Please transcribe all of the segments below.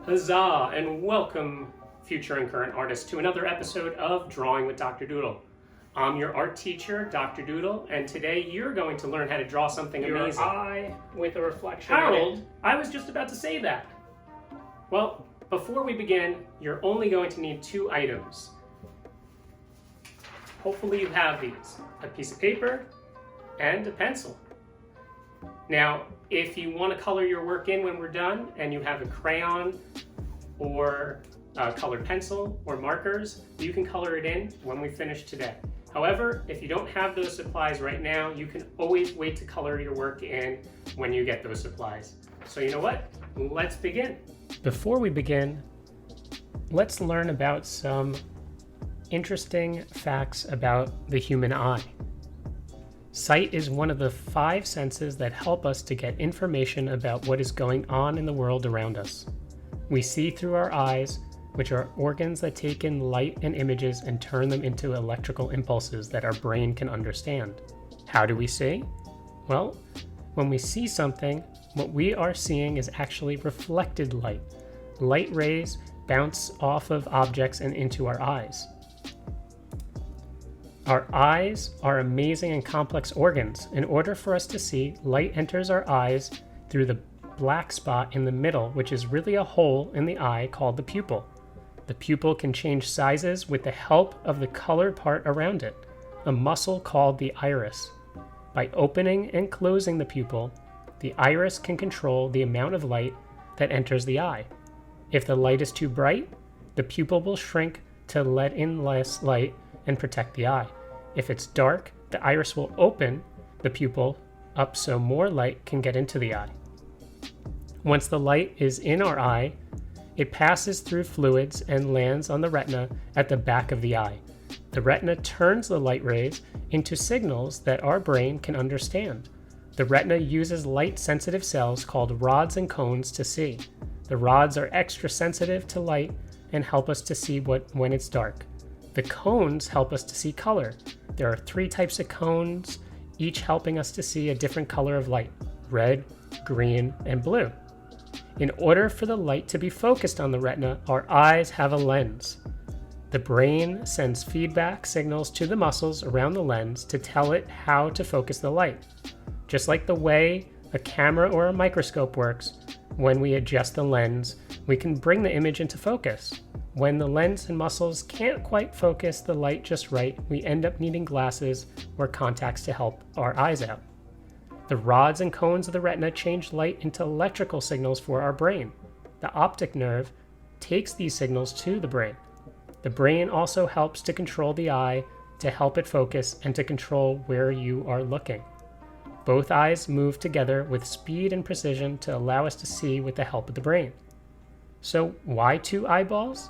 Huzzah, and welcome, future and current artists, to another episode of Drawing with Dr. Doodle. I'm your art teacher, Dr. Doodle, and today you're going to learn how to draw something amazing. Your eye with a reflection. Harold, I was just about to say that. Well, before we begin, you're only going to need 2 items. Hopefully you have these: a piece of paper and a pencil. Now, if you want to color your work in when we're done and you have a crayon or a colored pencil or markers, you can color it in when we finish today. However, if you don't have those supplies right now, you can always wait to color your work in when you get those supplies. So you know what? Let's begin. Before we begin, let's learn about some interesting facts about the human eye. Sight is one of the 5 senses that help us to get information about what is going on in the world around us. We see through our eyes, which are organs that take in light and images and turn them into electrical impulses that our brain can understand. How do we see? Well, when we see something, what we are seeing is actually reflected light. Light rays bounce off of objects and into our eyes. Our eyes are amazing and complex organs. In order for us to see, light enters our eyes through the black spot in the middle, which is really a hole in the eye called the pupil. The pupil can change sizes with the help of the colored part around it, a muscle called the iris. By opening and closing the pupil, the iris can control the amount of light that enters the eye. If the light is too bright, the pupil will shrink to let in less light and protect the eye. If it's dark, the iris will open the pupil up so more light can get into the eye. Once the light is in our eye, it passes through fluids and lands on the retina at the back of the eye. The retina turns the light rays into signals that our brain can understand. The retina uses light-sensitive cells called rods and cones to see. The rods are extra sensitive to light and help us to see when it's dark. The cones help us to see color. There are 3 types of cones, each helping us to see a different color of light: red, green, and blue. In order for the light to be focused on the retina, our eyes have a lens. The brain sends feedback signals to the muscles around the lens to tell it how to focus the light. Just like the way a camera or a microscope works, when we adjust the lens, we can bring the image into focus. When the lens and muscles can't quite focus the light just right, we end up needing glasses or contacts to help our eyes out. The rods and cones of the retina change light into electrical signals for our brain. The optic nerve takes these signals to the brain. The brain also helps to control the eye, to help it focus and to control where you are looking. Both eyes move together with speed and precision to allow us to see with the help of the brain. So why 2 eyeballs?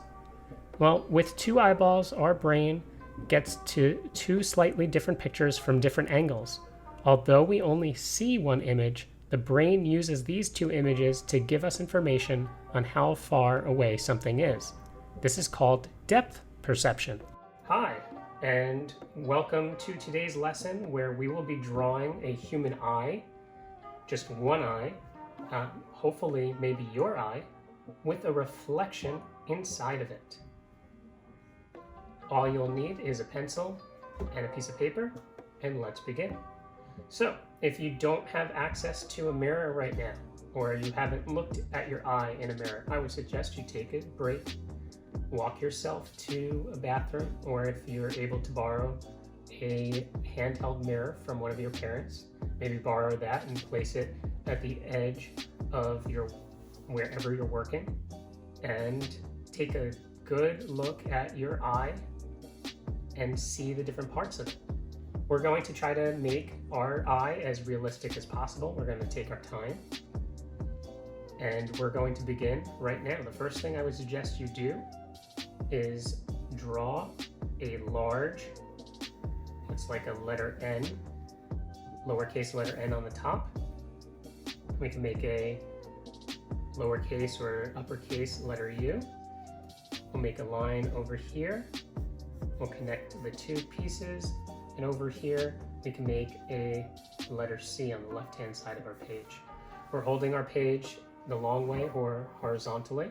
Well, with 2 eyeballs, our brain gets to 2 slightly different pictures from different angles. Although we only see one image, the brain uses these 2 images to give us information on how far away something is. This is called depth perception. Hi, and welcome to today's lesson where we will be drawing a human eye, just one eye, hopefully maybe your eye, with a reflection inside of it. All you'll need is a pencil and a piece of paper, and let's begin. So, if you don't have access to a mirror right now, or you haven't looked at your eye in a mirror, I would suggest you take a break, walk yourself to a bathroom, or if you're able to borrow a handheld mirror from one of your parents, maybe borrow that and place it at the edge of wherever you're working, and take a good look at your eye and see the different parts of it. We're going to try to make our eye as realistic as possible. We're going to take our time, and we're going to begin right now. The first thing I would suggest you do is draw a large, it's like a letter N, lowercase letter N on the top. We can make a lowercase or uppercase letter U. We'll make a line over here. We'll connect the 2 pieces, and over here we can make a letter C on the left-hand side of our page. We're holding our page the long way or horizontally.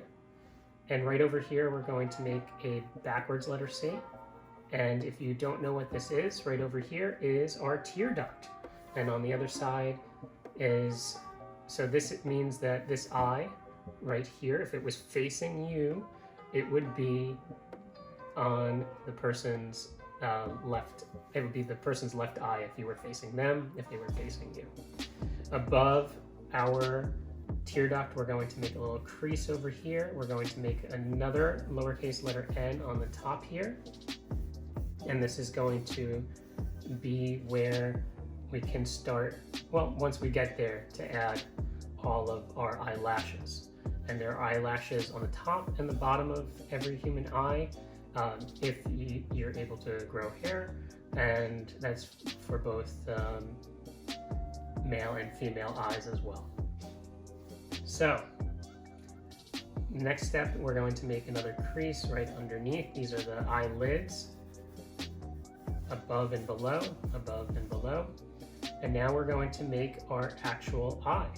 And right over here, we're going to make a backwards letter C. And if you don't know what this is, right over here is our tear duct. And on the other side is, so this means that this eye right here, if it was facing you, it would be on the person's left. It would be the person's left eye if you were facing them, if they were facing you. Above our tear duct, we're going to make a little crease over here. We're going to make another lowercase letter n on the top here. And this is going to be where we can start, well, once we get there, to add all of our eyelashes. And there are eyelashes on the top and the bottom of every human eye, if you're able to grow hair, and that's for both male and female eyes as well. So, next step, we're going to make another crease right underneath. These are the eyelids, above and below, above and below. And now we're going to make our actual eye.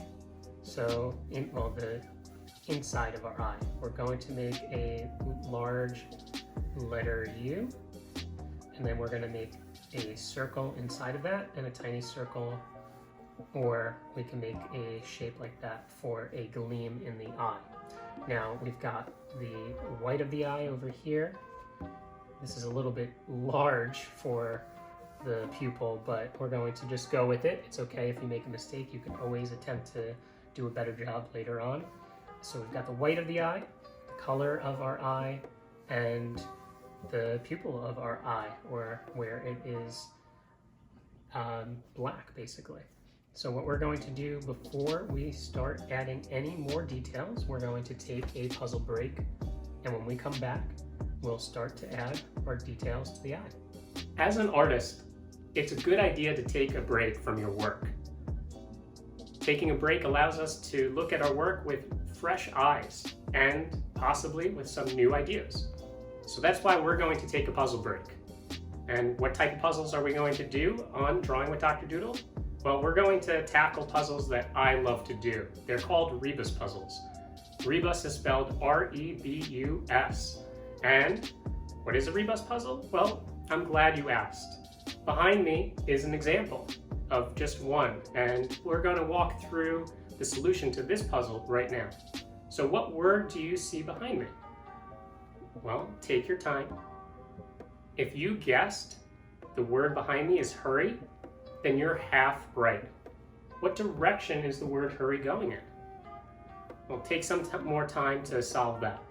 So, the inside of our eye. We're going to make a large letter U, and then we're going to make a circle inside of that and a tiny circle, or we can make a shape like that for a gleam in the eye. Now we've got the white of the eye over here. This is a little bit large for the pupil, but we're going to just go with it. It's okay if you make a mistake. You can always attempt to do a better job later on. So we've got the white of the eye, the color of our eye, and the pupil of our eye, or where it is black, basically. So what we're going to do before we start adding any more details, we're going to take a puzzle break, and when we come back, we'll start to add our details to the eye. As an artist, it's a good idea to take a break from your work. Taking a break allows us to look at our work with fresh eyes and possibly with some new ideas. So that's why we're going to take a puzzle break. And what type of puzzles are we going to do on Drawing with Dr. Doodle? Well, we're going to tackle puzzles that I love to do. They're called rebus puzzles. Rebus is spelled R-E-B-U-S. And what is a rebus puzzle? Well, I'm glad you asked. Behind me is an example of just one, and we're going to walk through the solution to this puzzle right now. So what word do you see behind me? Well, take your time. If you guessed the word behind me is hurry, then you're half right. What direction is the word hurry going in? Well, take some more time to solve that.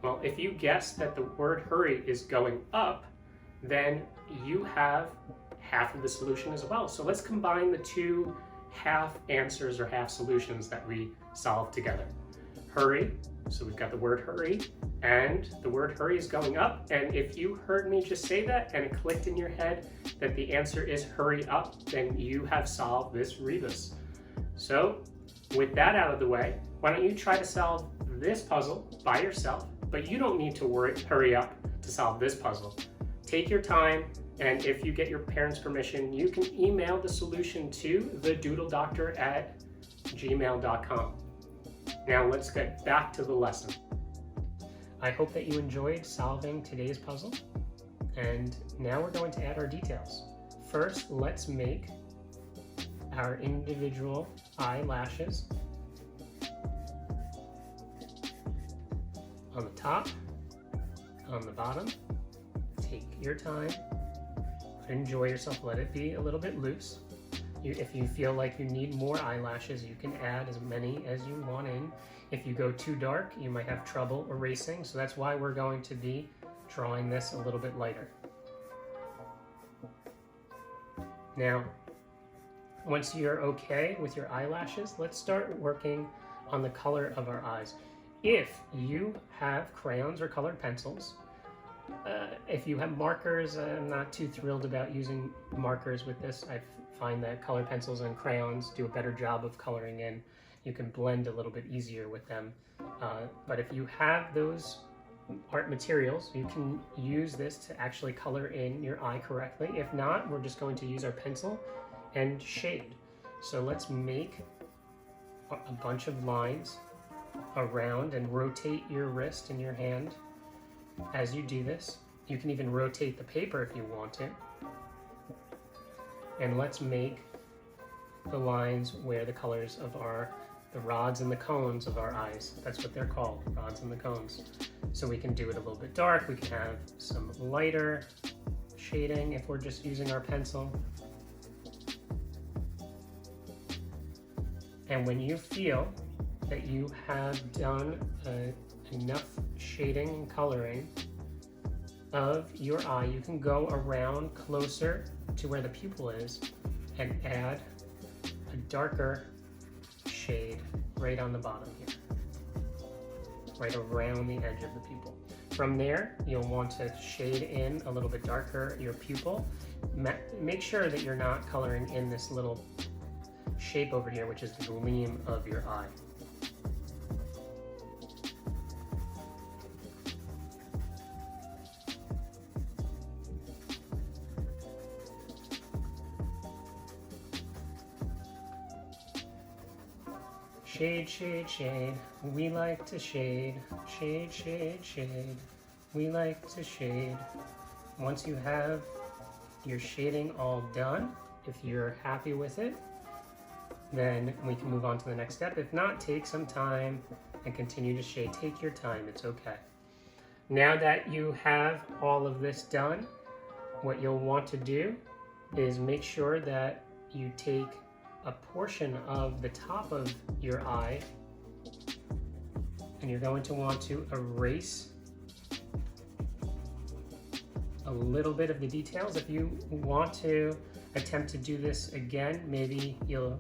Well, if you guess that the word hurry is going up, then you have half of the solution as well. So let's combine the two half answers or half solutions that we solved together. Hurry, so we've got the word hurry, and the word hurry is going up. And if you heard me just say that and it clicked in your head that the answer is hurry up, then you have solved this rebus. So with that out of the way, why don't you try to solve this puzzle by yourself, but you don't need to hurry up to solve this puzzle. Take your time, and if you get your parents' permission, you can email the solution to thedoodledoctor@gmail.com. Now let's get back to the lesson. I hope that you enjoyed solving today's puzzle, and now we're going to add our details. First, let's make our individual eyelashes on the top, on the bottom. Take your time, enjoy yourself, let it be a little bit loose. If you feel like you need more eyelashes, you can add as many as you want in. If you go too dark, you might have trouble erasing, so that's why we're going to be drawing this a little bit lighter. Now, once you're okay with your eyelashes, let's start working on the color of our eyes. If you have crayons or colored pencils, if you have markers, I'm not too thrilled about using markers with this. I find that colored pencils and crayons do a better job of coloring in. You can blend a little bit easier with them. But if you have those art materials, you can use this to actually color in your eye correctly. If not, we're just going to use our pencil and shade. So let's make a bunch of lines around and rotate your wrist and your hand as you do this. You can even rotate the paper if you want to. And let's make the lines where the colors of the rods and the cones of our eyes. That's what they're called, rods and the cones. So we can do it a little bit dark. We can have some lighter shading if we're just using our pencil. And when you feel that you have done enough shading and coloring of your eye, you can go around closer to where the pupil is and add a darker shade right on the bottom here, right around the edge of the pupil. From there, you'll want to shade in a little bit darker your pupil. Make sure that you're not coloring in this little shape over here, which is the gleam of your eye. Shade, shade, shade, we like to shade. Shade, shade, shade, we like to shade. Once you have your shading all done, if you're happy with it, then we can move on to the next step. If not, take some time and continue to shade. Take your time, it's okay. Now that you have all of this done, what you'll want to do is make sure that you take a portion of the top of your eye and you're going to want to erase a little bit of the details. If you want to attempt to do this again, maybe you'll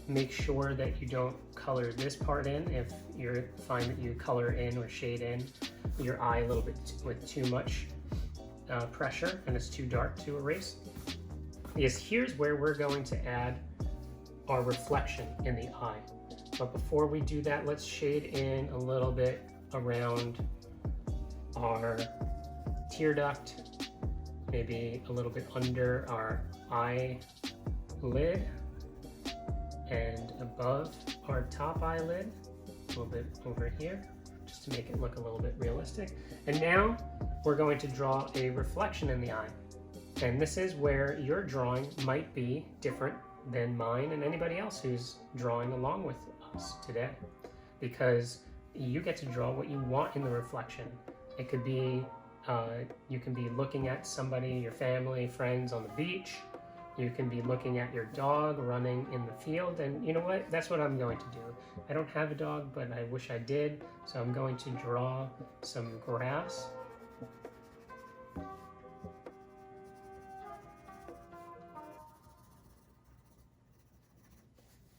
make sure that you don't color this part in if you find that you color in or shade in your eye a little bit with too much pressure and it's too dark to erase. Because here's where we're going to add our reflection in the eye. But before we do that, let's shade in a little bit around our tear duct, maybe a little bit under our eyelid and above our top eyelid, a little bit over here, just to make it look a little bit realistic. And now we're going to draw a reflection in the eye. And this is where your drawing might be different than mine and anybody else who's drawing along with us today, because you get to draw what you want in the reflection. It could be, you can be looking at somebody, your family, friends on the beach. You can be looking at your dog running in the field, and you know what? That's what I'm going to do. I don't have a dog, but I wish I did, so I'm going to draw some grass.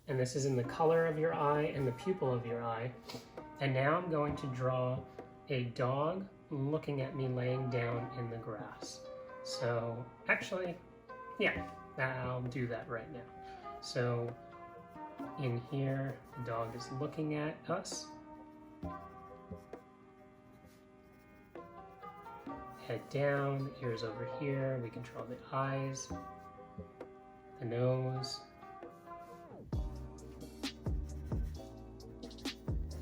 And this is in the color of your eye and the pupil of your eye. And now I'm going to draw a dog looking at me laying down in the grass. So actually, yeah, I'll do that right now. So in here, the dog is looking at us. Head down, the ears over here. We can draw the eyes, the nose,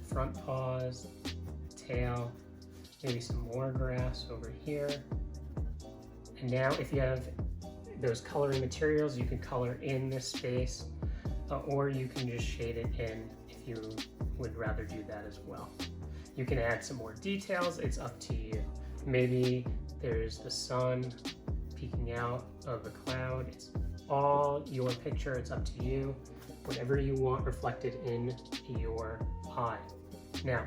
front paws, tail, maybe some more grass over here. And now if you have those coloring materials, you can color in this space, or you can just shade it in if you would rather do that as well. You can add some more details, it's up to you. Maybe there's the sun peeking out of a cloud. It's all your picture, it's up to you. Whatever you want reflected in your eye. Now,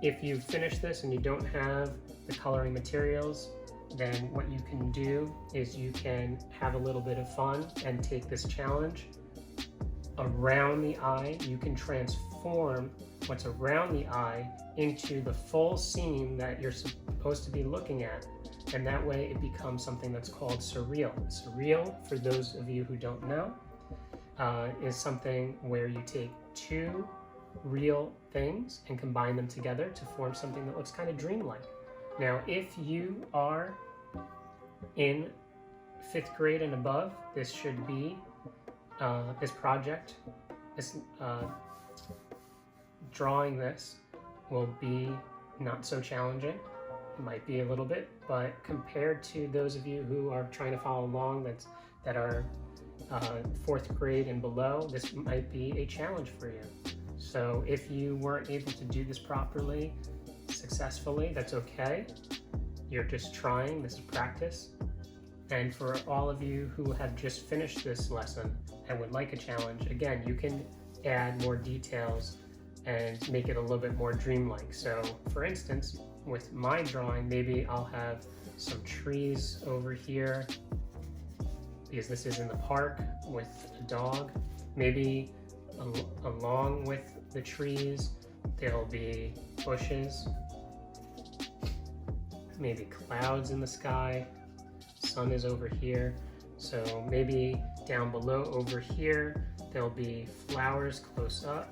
if you finish this and you don't have the coloring materials, then what you can do is you can have a little bit of fun and take this challenge. Around the eye, you can transform what's around the eye into the full scene that you're supposed to be looking at. And that way it becomes something that's called surreal. Surreal, for those of you who don't know, is something where you take two real things and combine them together to form something that looks kind of dreamlike. Now, if you are in 5th grade and above, this should be, this project, this drawing this will be not so challenging. It might be a little bit, but compared to those of you who are trying to follow along that are 4th grade and below, this might be a challenge for you. So if you weren't able to do this properly, successfully, that's okay. You're just trying, this is practice. And for all of you who have just finished this lesson and would like a challenge, again, you can add more details and make it a little bit more dreamlike. So for instance, with my drawing, maybe I'll have some trees over here because this is in the park with a dog. Maybe along with the trees, there'll be bushes, maybe clouds in the sky, sun is over here. So maybe down below over here, there'll be flowers close up.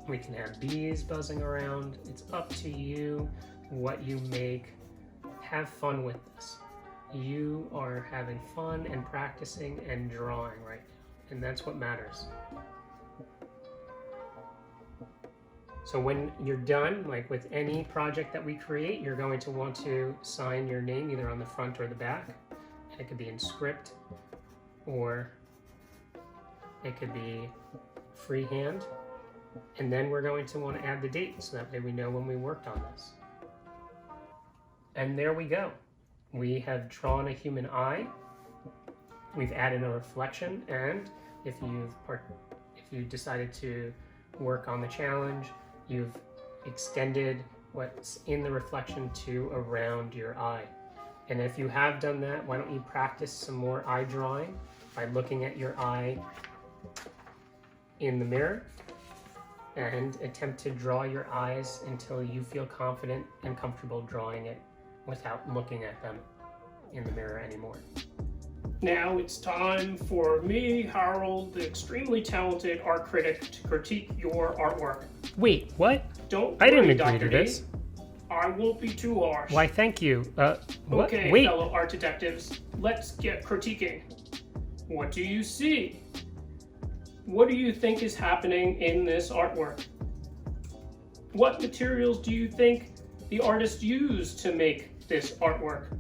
We can have bees buzzing around. It's up to you what you make. Have fun with this. You are having fun and practicing and drawing right now, and that's what matters. So when you're done, like with any project that we create, you're going to want to sign your name either on the front or the back. It could be in script, or it could be freehand. And then we're going to want to add the date so that way we know when we worked on this. And there we go. We have drawn a human eye. We've added a reflection, and if you decided to work on the challenge, you've extended what's in the reflection to around your eye. And if you have done that, why don't you practice some more eye drawing by looking at your eye in the mirror and attempt to draw your eyes until you feel confident and comfortable drawing it without looking at them in the mirror anymore. Now it's time for me, Harold, the extremely talented art critic, to critique your artwork. Wait, what? Don't I didn't worry, agree Dr. to D. this. I won't be too harsh. Why, thank you. What? Okay, Wait. fellow art detectives, let's get critiquing. What do you see? What do you think is happening in this artwork? What materials do you think the artist used to make this artwork?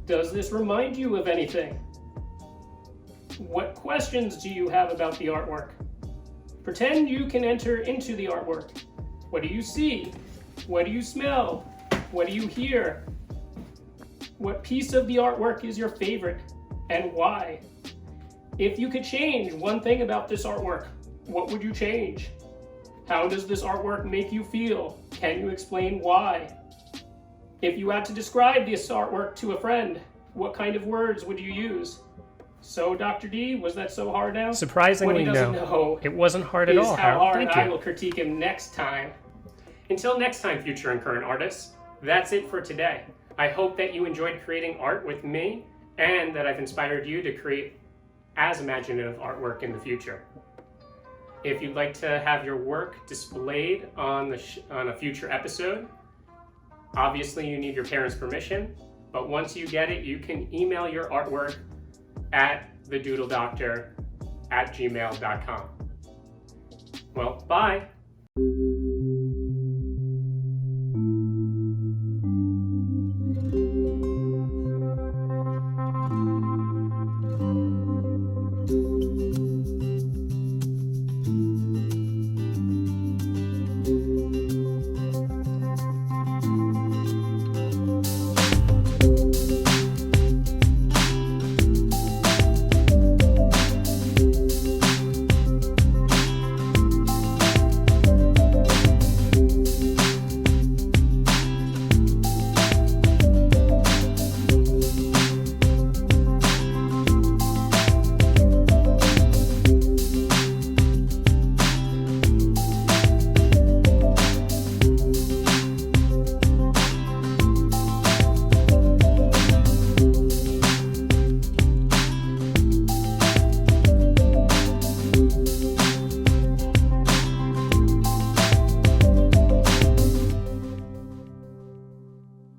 Does this remind you of anything? What questions do you have about the artwork? Pretend you can enter into the artwork. What do you see? What do you smell? What do you hear? What piece of the artwork is your favorite, and why? If you could change one thing about this artwork, what would you change? How does this artwork make you feel? Can you explain why? If you had to describe this artwork to a friend, what kind of words would you use? So, Dr. D, was that so hard now? Surprisingly, what he doesn't know it wasn't hard at is all, how Harold. hard Thank I you. will critique him next time. Until next time, future and current artists, that's it for today. I hope that you enjoyed creating art with me and that I've inspired you to create as imaginative artwork in the future. If you'd like to have your work displayed on a future episode, obviously you need your parents' permission, but once you get it, you can email your artwork at thedoodledoctor@gmail.com. Well, bye!